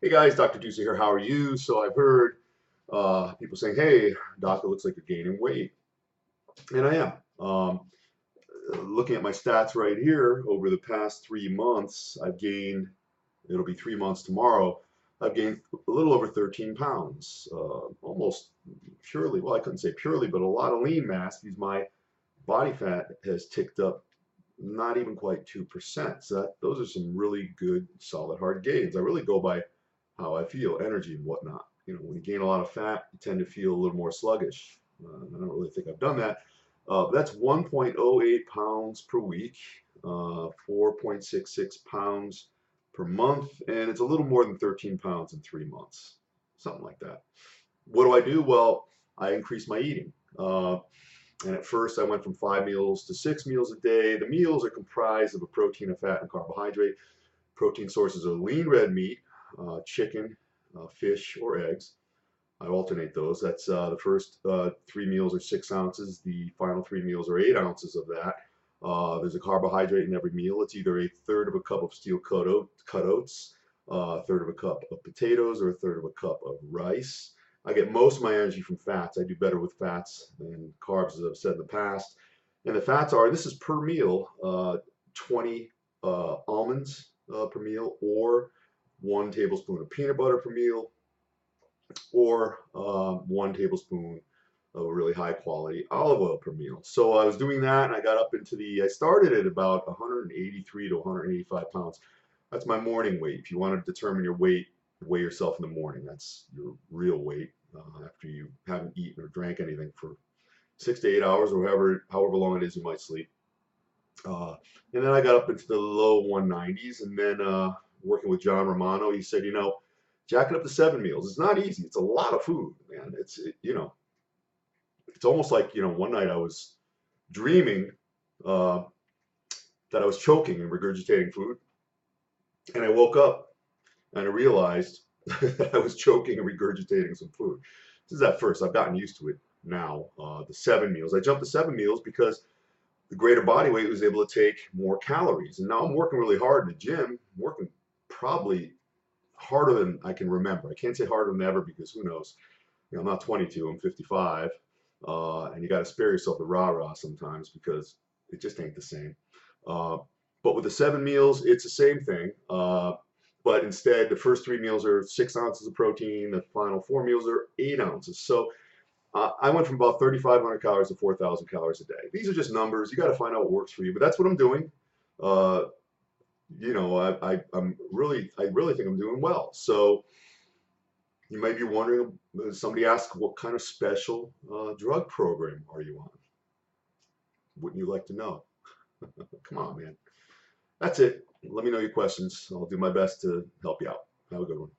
Hey guys, Dr. Ducey here. How are you? So I've heard people saying, "Hey, doc, it looks like you're gaining weight," and I am. Looking at my stats right here, over the past 3 months, I've gained. It'll be 3 months tomorrow. I've gained a little over 13 pounds, almost purely. Well, I couldn't say purely, but a lot of lean mass because my body fat has ticked up not even quite 2%. So those are some really good, solid, hard gains. I really go by how I feel, energy and whatnot. When you gain a lot of fat, you tend to feel a little more sluggish. I don't really think I've done that. That's 1.08 pounds per week, 4.66 pounds per month, and it's a little more than 13 pounds in 3 months, something like that. What do I do? Well, I increase my eating. And at first, I went from 5 meals to 6 meals a day. The meals are comprised of a protein, a fat, and carbohydrate. Protein sources are lean red meat, chicken, fish, or eggs. I alternate those. That's the first 3 meals are 6 ounces. The final 3 meals are 8 ounces of that. There's a carbohydrate in every meal. It's either a third of a cup of steel cut oats, a third of a cup of potatoes, or a third of a cup of rice. I get most of my energy from fats. I do better with fats than carbs, as I've said in the past. And the fats are, this is per meal, 20 almonds per meal, or 1 tablespoon of peanut butter per meal, or 1 tablespoon of a really high quality olive oil per meal. So I was doing that, and I got up into I started at about 183 to 185 pounds. That's my morning weight. If you want to determine your weight, weigh yourself in the morning. That's your real weight after you haven't eaten or drank anything for 6 to 8 hours, or however long it is you might sleep. And then I got up into the low 190s, and then working with John Romano, he said, jack it up to 7 meals. It's not easy. It's a lot of food, man. It's almost like, one night I was dreaming uh, that I was choking and regurgitating food, and I woke up and I realized that I was choking and regurgitating some food. This is at first. I've gotten used to it now. The 7 meals. I jumped to 7 meals because the greater body weight was able to take more calories. And now I'm working really hard in the gym. I'm working probably harder than I can remember. I can't say harder than ever because who knows? I'm not 22. I'm 55. And you got to spare yourself the rah-rah sometimes because it just ain't the same. But with the 7 meals, it's the same thing. But instead, the first 3 meals are 6 ounces of protein. The final 4 meals are 8 ounces. So I went from about 3,500 calories to 4,000 calories a day. These are just numbers. You got to find out what works for you. But that's what I'm doing. Uh, I really think I'm doing well. So you might be wondering, somebody asked, what kind of special drug program are you on? Wouldn't you like to know? Come on, man. That's it. Let me know your questions. I'll do my best to help you out. Have a good one.